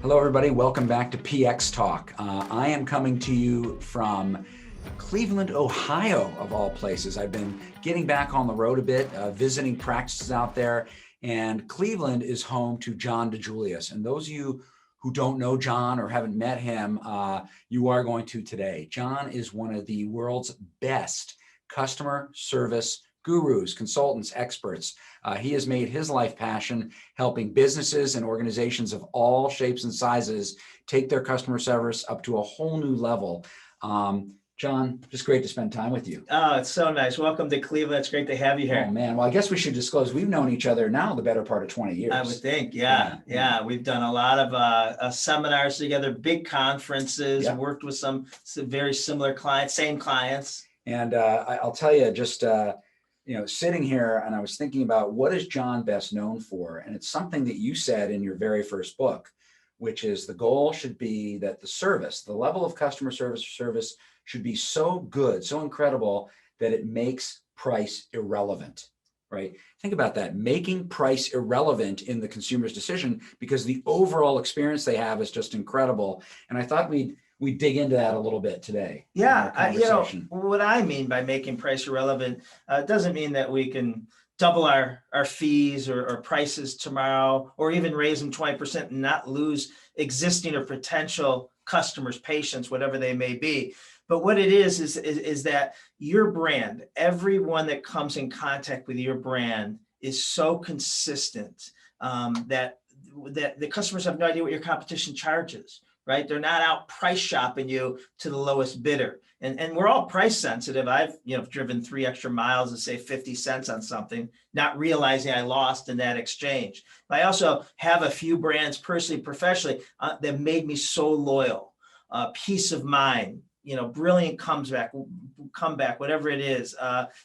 Hello, everybody. Welcome back to PX Talk. I am coming to you from Cleveland, Ohio, of all places. I've been getting back on the road a bit, visiting practices out there, and Cleveland is home to John DiJulius. And those of you who don't know John or haven't met him, you are going to today. John is one of the world's best customer service gurus, consultants, experts. He has made his life passion helping businesses and organizations of all shapes and sizes take their customer service up to a whole new level. John, just great to spend time with you. Oh, it's so nice. Welcome to Cleveland. It's great to have you here. Oh, man. Well, I guess we should disclose we've known each other now the better part of 20 years. I would think. Yeah. We've done a lot of seminars together, big conferences, worked with some very similar clients, same clients. And I'll tell you, just sitting here and I was thinking about what is John best known for? And it's something that you said in your very first book, which is the goal should be that the level of customer service should be so good, so incredible that it makes price irrelevant, right? Think about that, making price irrelevant in the consumer's decision because the overall experience they have is just incredible. And I thought we'd dig into that a little bit today. Yeah, what I mean by making price irrelevant doesn't mean that we can double our fees or prices tomorrow, or even raise them 20% and not lose existing or potential customers, patients, whatever they may be. But what it is that your brand, everyone that comes in contact with your brand is so consistent that the customers have no idea what your competition charges. Right? They're not out price shopping you to the lowest bidder. And we're all price sensitive. I've driven 3 extra miles to save 50 cents on something, not realizing I lost in that exchange. But I also have a few brands personally, professionally, that made me so loyal. Peace of mind, brilliant comeback, whatever it is,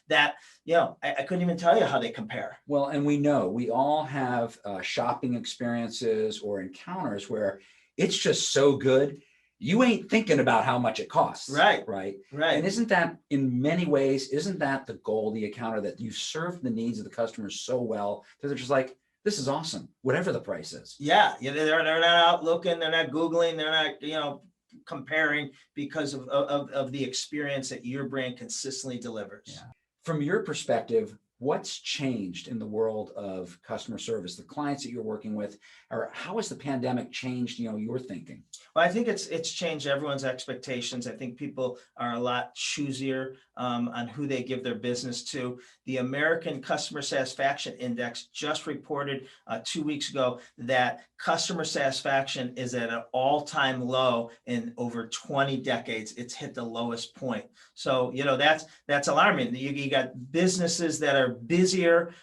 that, I couldn't even tell you how they compare. Well, and we all have shopping experiences or encounters where it's just so good, you ain't thinking about how much it costs. Right. And isn't that, in many ways, the goal, the encounter, that you serve the needs of the customers so well that they're just like, this is awesome, whatever the price is. Yeah, they're not out looking, they're not Googling, they're not, comparing because of the experience that your brand consistently delivers. Yeah. From your perspective, what's changed in the world of customer service, the clients that you're working with, or how has the pandemic changed, your thinking? Well, I think it's changed everyone's expectations. I think people are a lot choosier on who they give their business to. The American Customer Satisfaction Index just reported 2 weeks ago that customer satisfaction is at an all-time low in over 20 decades. It's hit the lowest point. So, that's alarming. You got businesses that are busier,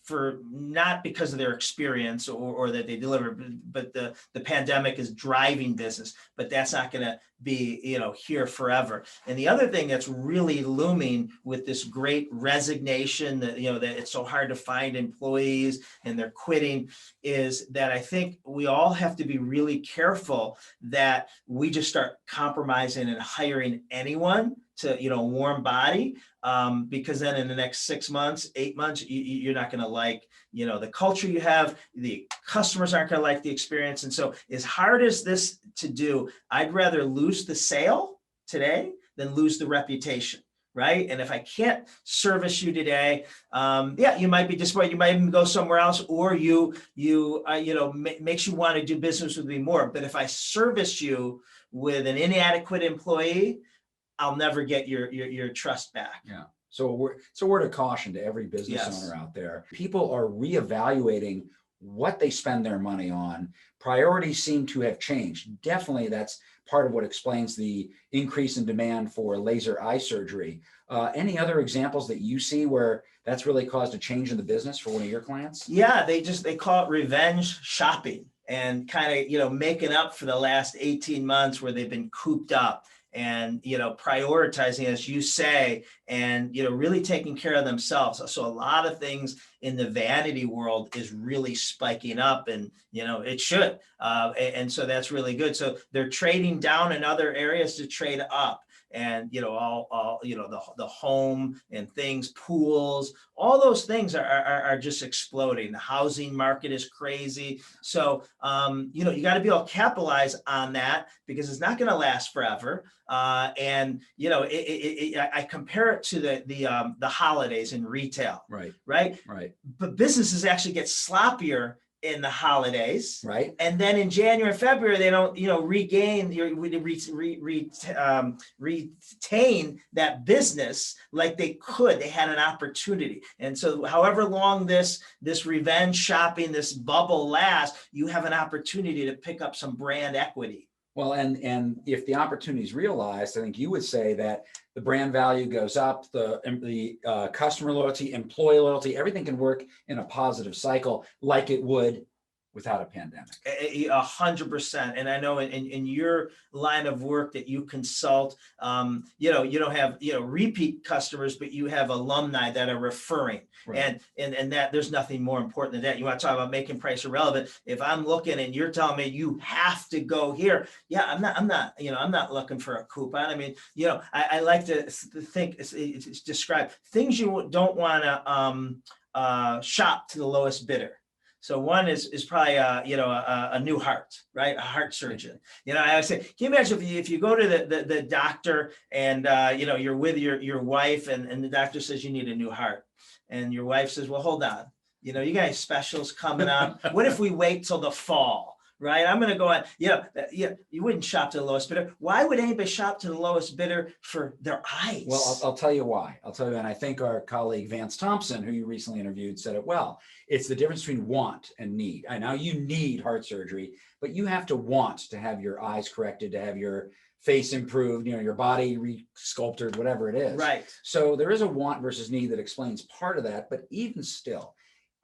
for not because of their experience or that they deliver, but the pandemic is driving business, but that's not going to be, here forever. And the other thing that's really looming with this great resignation that, that it's so hard to find employees and they're quitting, is that I think we all have to be really careful that we just start compromising and hiring anyone to, warm body, because then in the next 6 months, 8 months, you're not going to like, the culture you have, the customers aren't going to like the experience. And so as hard as this to do, I'd rather lose the sale today than lose the reputation. Right. And if I can't service you today, you might be disappointed. You might even go somewhere else, or makes you want to do business with me more. But if I service you with an inadequate employee, I'll never get your trust back. Yeah. So it's a word of caution to every business owner out there. People are reevaluating what they spend their money on. Priorities seem to have changed. Definitely, that's part of what explains the increase in demand for laser eye surgery. Any other examples that you see where that's really caused a change in the business for one of your clients? Yeah, they call it revenge shopping, and kind of, making up for the last 18 months where they've been cooped up. And, prioritizing, as you say, and, really taking care of themselves. So a lot of things in the vanity world is really spiking up, and, it should. And so that's really good. So they're trading down in other areas to trade up. and all the home and things, pools, all those things are just exploding. The housing market is crazy. So you got to be able to capitalize on that, because it's not going to last forever. And I compare it to the holidays in retail. Right. But businesses actually get sloppier in the holidays, right? And then in January and February, they don't, retain that business like they could. They had an opportunity, and so however long this revenge shopping, this bubble lasts, you have an opportunity to pick up some brand equity. Well, and if the opportunity is realized, I think you would say that the brand value goes up, the customer loyalty, employee loyalty, everything can work in a positive cycle like it would without a pandemic. 100%. And I know in your line of work that you consult, you don't have, repeat customers, but you have alumni that are referring. Right. And that there's nothing more important than that. You want to talk about making price irrelevant. If I'm looking and you're telling me you have to go here, yeah, I'm not looking for a coupon. I mean, I like to think, it's describe things you don't want to shop to the lowest bidder. So one is probably a new heart, right? A heart surgeon. I always say, can you imagine if you go to the doctor and you're with your wife and the doctor says you need a new heart, and your wife says, well, hold on, you got specials coming up. What if we wait till the fall? Right, I'm going to go on. You wouldn't shop to the lowest bidder. Why would anybody shop to the lowest bidder for their eyes? Well, I'll tell you why. And I think our colleague Vance Thompson, who you recently interviewed, said it well. It's the difference between want and need. I know you need heart surgery, but you have to want to have your eyes corrected, to have your face improved, your body re-sculpted, whatever it is. Right. So there is a want versus need that explains part of that. But even still,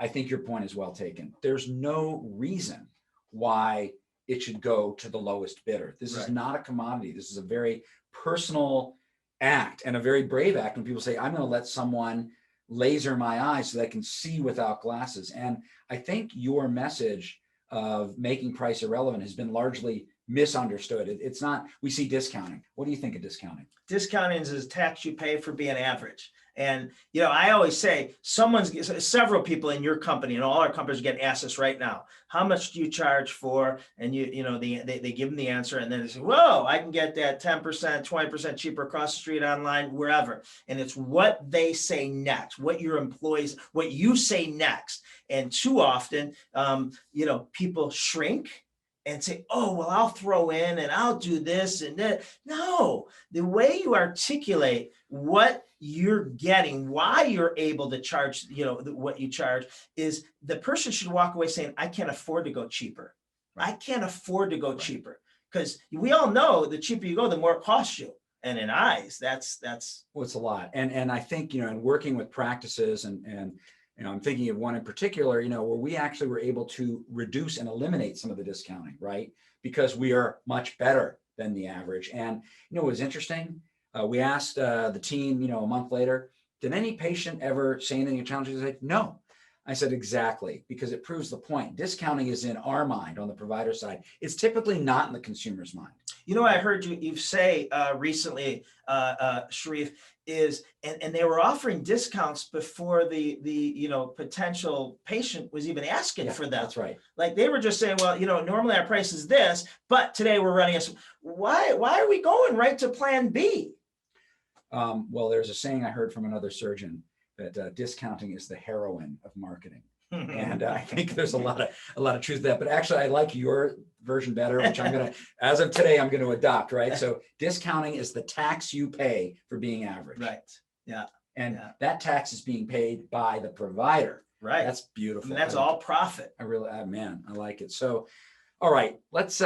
I think your point is well taken. There's no reason why it should go to the lowest bidder. This is not a commodity. This is a very personal act, and a very brave act when people say, I'm going to let someone laser my eyes so that I can see without glasses. And I think your message of making price irrelevant has been largely misunderstood. It's not, we see discounting. What do you think of discounting? Discounting is a tax you pay for being average. And, I always say several people in your company and all our companies get asked this right now, how much do you charge for? And they give them the answer, and then they say, whoa, I can get that 10%, 20% cheaper across the street, online, wherever. And it's what they say next, what your employees, what you say next. And too often, people shrink and say, oh, well, I'll throw in and I'll do this and that. No, the way you articulate what you're getting, why you're able to charge, what you charge, is the person should walk away saying, I can't afford to go cheaper. I can't afford to go cheaper, because we all know the cheaper you go, the more it costs you. And in eyes, that's well, it's a lot. And I think, in working with practices and I'm thinking of one in particular, where we actually were able to reduce and eliminate some of the discounting, right? Because we are much better than the average. And, it was interesting. We asked the team, a month later, did any patient ever say anything challenging? They said, no. I said, exactly, because it proves the point. Discounting is in our mind on the provider side. It's typically not in the consumer's mind. I heard you say recently, Shareef, is and they were offering discounts before the potential patient was even asking for them. That's right. Like they were just saying, well, normally our price is this, but today we're running a. Why are we going right to plan B? Well, there's a saying I heard from another surgeon that discounting is the heroin of marketing. And I think there's a lot of truth to that. But actually, I like your version better, which I'm going to, as of today, I'm going to adopt, right? So discounting is the tax you pay for being average. Right. Yeah. And that tax is being paid by the provider. Right. That's beautiful. And that's all profit. I really, man, I like it. So, all right, let's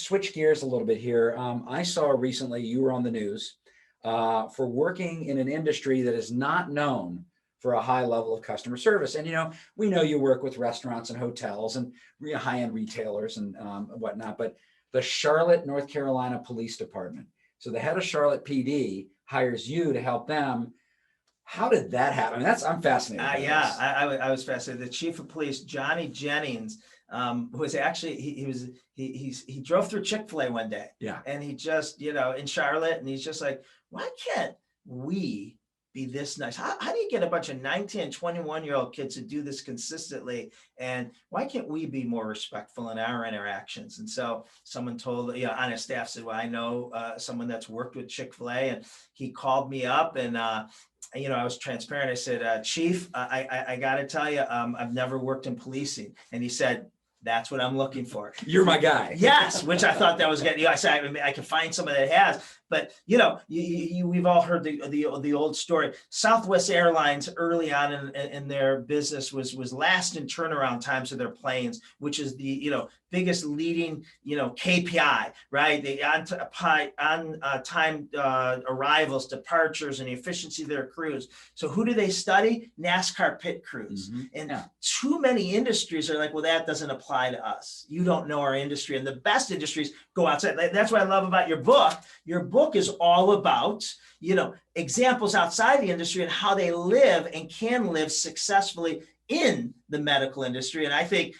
switch gears a little bit here. I saw recently you were on the news for working in an industry that is not known for a high level of customer service. And, we know you work with restaurants and hotels and high-end retailers and whatnot, but the Charlotte, North Carolina Police Department. So the head of Charlotte PD hires you to help them. How did that happen? I mean, I'm fascinated. I was fascinated. The chief of police, Johnny Jennings, was actually, he drove through Chick-fil-A one day. Yeah. And he just, in Charlotte, and he's just like, why can't we be this nice? How do you get a bunch of 19 and 21-year-old kids to do this consistently? And why can't we be more respectful in our interactions? And so someone told, on his staff said, well, I know someone that's worked with Chick-fil-A, and he called me up, and I was transparent. I said, Chief, I got to tell you, I've never worked in policing. And he said, that's what I'm looking for. You're my guy. Yes, which I thought that was good. I said, I can find someone that has, but we've all heard the old story. Southwest Airlines early on in their business was last in turnaround times of their planes, which is the biggest leading KPI, right? The on time arrivals, departures, and the efficiency of their crews. So who do they study? NASCAR pit crews. Mm-hmm. And too many industries are like, well, that doesn't apply to us. You don't know our industry. And the best industries go outside. That's what I love about your book. Your book is all about, examples outside the industry and how they live and can live successfully in the medical industry. And I think,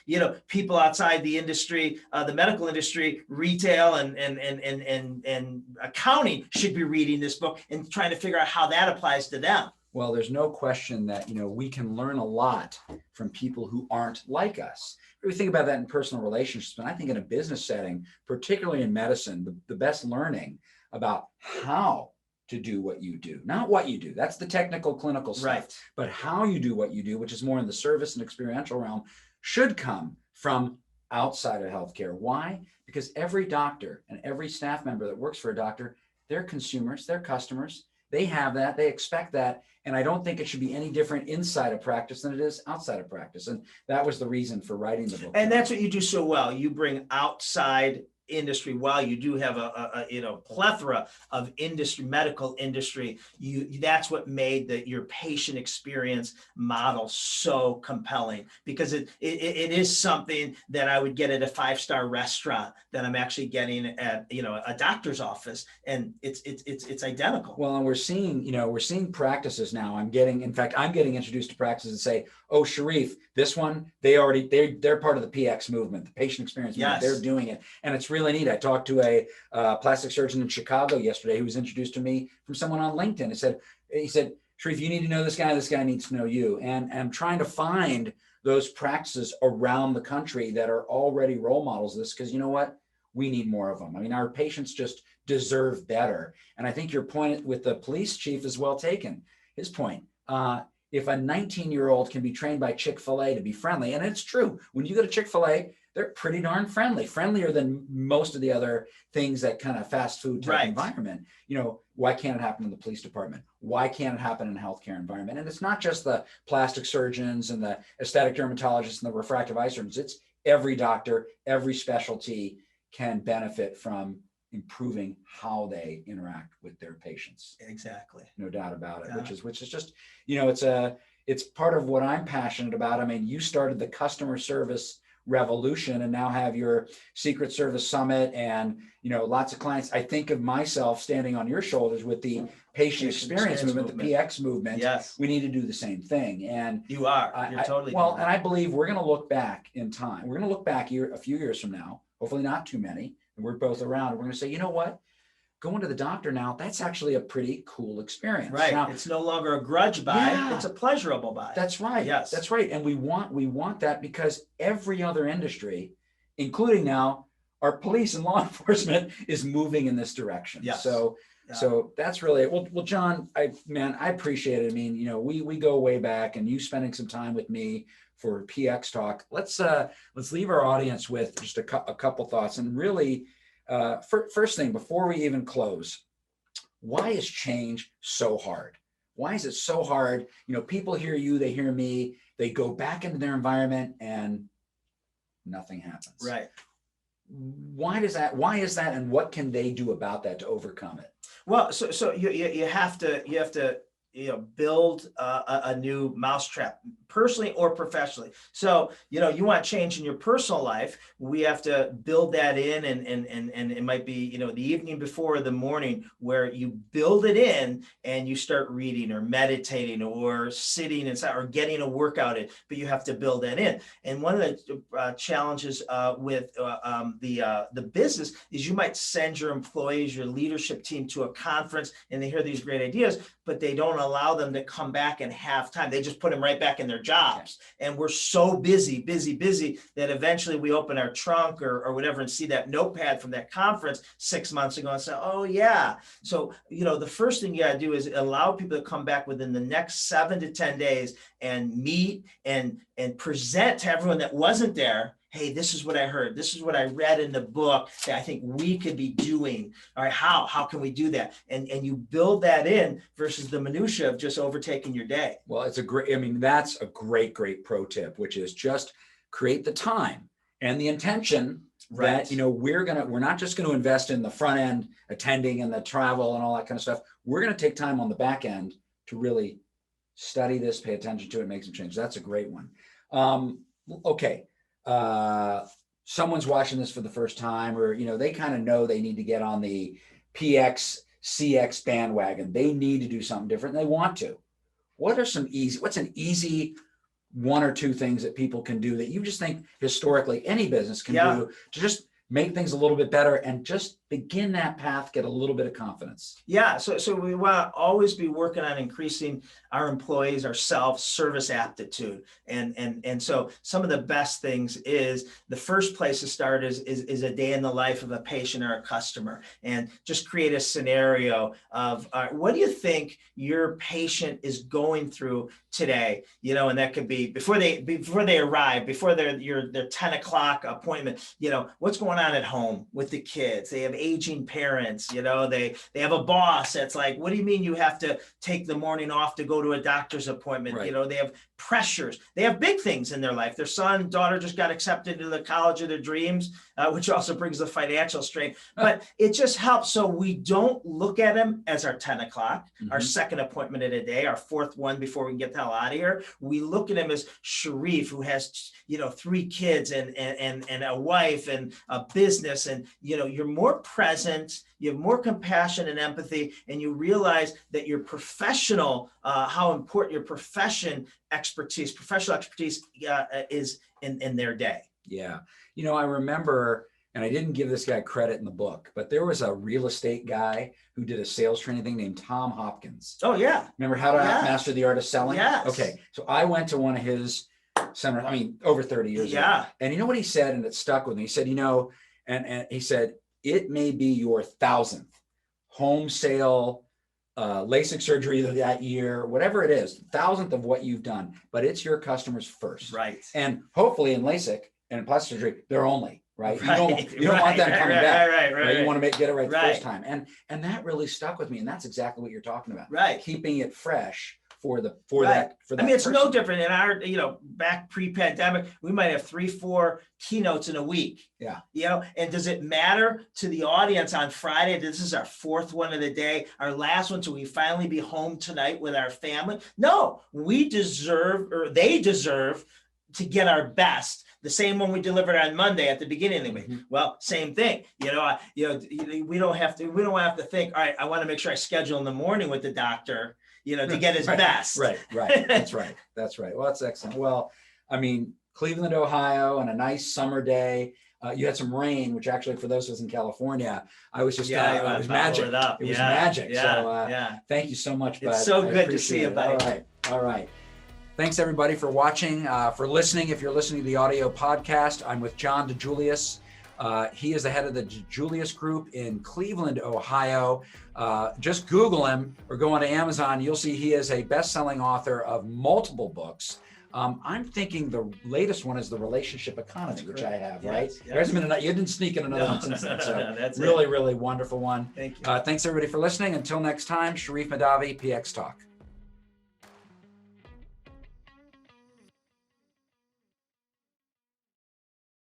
people outside the industry, the medical industry, retail and accounting should be reading this book and trying to figure out how that applies to them. Well, there's no question that, we can learn a lot from people who aren't like us. We think about that in personal relationships, but I think in a business setting, particularly in medicine, the best learning about how to do what you do, not what you do. That's the technical clinical stuff, right? But how you do what you do, which is more in the service and experiential realm, should come from outside of healthcare. Why? Because every doctor and every staff member that works for a doctor, they're consumers, they're customers. They have that, they expect that. And I don't think it should be any different inside of practice than it is outside of practice. And that was the reason for writing the book. And that's what you do so well. You bring outside industry. While you do have a plethora of industry, medical industry, that's what made your patient experience model so compelling, because it is something that I would get at a 5-star restaurant that I'm actually getting at a doctor's office, and it's identical. Well, and we're seeing practices now. I'm getting introduced to practices that say, oh, Shareef, this one, they're part of the PX movement, the patient experience movement. Yes. They're doing it. And it's really neat. I talked to a plastic surgeon in Chicago yesterday who was introduced to me from someone on LinkedIn. He said, Shareef, you need to know this guy. This guy needs to know you. And I'm trying to find those practices around the country that are already role models of this, because you know what? We need more of them. I mean, our patients just deserve better. And I think your point with the police chief is well taken. His point, if a 19-year-old can be trained by Chick-fil-A to be friendly, and it's true, when you go to Chick-fil-A, they're pretty darn friendly, friendlier than most of the other things that kind of fast food type environment. Why can't it happen in the police department? Why can't it happen in a healthcare environment? And it's not just the plastic surgeons and the aesthetic dermatologists and the refractive eye surgeons. It's every doctor, every specialty can benefit from improving how they interact with their patients. Exactly. No doubt about it, Yeah. which is just, it's part of what I'm passionate about. I mean, you started the customer service revolution and now have your Secret Service Summit and, lots of clients. I think of myself standing on your shoulders with the patient experience movement, the PX movement. Yes. We need to do the same thing. And you are, you're totally. Well, and I believe we're going to look back in time. We're going to look back a few years from now, hopefully not too many, and we're both around. And we're going to say, you know what? Going to the doctor now, that's actually a pretty cool experience. Right. Now, it's no longer a grudge buy, it's a pleasurable buy. That's right. Yes. That's right. And we want that because every other industry, including now our police and law enforcement, is moving in this direction. Yes. So that's really it. Well, John, I appreciate it. I mean, we go way back, and you spending some time with me for PX Talk. Let's leave our audience with just a couple thoughts, and really, first thing before we even close, why is change so hard? Why is it so hard? People hear you, they hear me, they go back into their environment and nothing happens. Right. Why is that? And what can they do about that to overcome it? Well, so you have to build a new Mousetrap personally or professionally. So, you know, you want change in your personal life, we have to build that in, and it might be, you know, the evening before or the morning where you build it in and you start reading or meditating or sitting inside or getting a workout in, but you have to build that in. And one of the challenges with the business is you might send your employees, your leadership team to a conference and they hear these great ideas, but they don't allow them to come back and have time. They just put them right back in their jobs. And we're so busy that eventually we open our trunk or whatever and see that notepad from that conference 6 months ago and say, oh yeah. So, you know, the first thing you gotta do is allow people to come back within the next 7 to 10 days and meet and present to everyone that wasn't there. Hey, this is what I heard. This is what I read in the book that I think we could be doing. All right, how can we do that? And you build that in versus the minutia of just overtaking your day. Well, it's a great, I mean, that's a great pro tip, which is just create the time and the intention that, you know, we're not just going to invest in the front end, attending and the travel and all that kind of stuff. We're going to take time on the back end to really study this, pay attention to it, make some changes. That's a great one. Okay. Someone's watching this for the first time, or, you know, they kind of know they need to get on the PX, CX bandwagon. They need to do something different. And they want to. What's an easy 1 or 2 things that people can do that you just think historically any business can do to just make things a little bit better and just begin that path, get a little bit of confidence? Yeah, so we want to always be working on increasing our employees, our self-service aptitude. And so some of the best things is the first place to start is a day in the life of a patient or a customer, and just create a scenario of what do you think your patient is going through today? You know, and that could be before they arrive, before their 10 o'clock appointment, you know, what's going on at home with the kids? They have aging parents, you know, they have a boss that's like, what do you mean you have to take the morning off to go to a doctor's appointment? Right. You know, they have pressures. They have big things in their life. Their son, daughter just got accepted to the college of their dreams, which also brings the financial strain. But it just helps. So we don't look at them as our 10 o'clock, our second appointment of the day, our fourth one before we can get the hell out of here. We look at him as Shareef, who has, you know, 3 kids and a wife and a business. And, you know, you're more present, you have more compassion and empathy, and you realize that your professional, how important your professional expertise is in their day. Yeah. You know, I remember, and I didn't give this guy credit in the book, but there was a real estate guy who did a sales training thing named Tom Hopkins. Oh, yeah. Remember How to Master the Art of Selling? Yes. Okay. So I went to one of his seminars, I mean, over 30 years ago. And you know what he said, and it stuck with me? He said, you know, and he said, it may be your 1,000th home sale, LASIK surgery that year, whatever it is, 1,000th of what you've done, but it's your customers first. Right. And hopefully in LASIK and in plastic surgery, they're only, right? You don't want them coming back. Right. You want to get it right the first time. And that really stuck with me. And that's exactly what you're talking about. Right. Keeping it fresh for that. I mean, it's no different in our, you know, back pre-pandemic, we might have 3-4 keynotes in a week. Yeah. You know, and does it matter to the audience on Friday? This is our 4th one of the day, our last one, so we finally be home tonight with our family? No, we deserve, or they deserve, to get our best. The same one we delivered on Monday at the beginning of the week. Well, same thing. We don't have to think, all right, I want to make sure I schedule in the morning with the doctor, you know, to get his best. Right. That's right. Well, that's excellent. Well, I mean, Cleveland, Ohio, and a nice summer day. You had some rain, which actually, for those of us in California, I was just, it was magic. It was magic. So thank you so much, bud. It's so good to see you, buddy. All right. Thanks everybody for watching, for listening. If you're listening to the audio podcast, I'm with John DiJulius. He is the head of the DiJulius Group in Cleveland, Ohio. Just Google him or go onto Amazon. You'll see he is a best-selling author of multiple books. I'm thinking the latest one is The Relationship Economy, which I have, right? Yes. There hasn't been you didn't sneak in another one since then. So That's really wonderful one. Thank you. Thanks everybody for listening. Until next time, Shareef Mahdavi, PX Talk.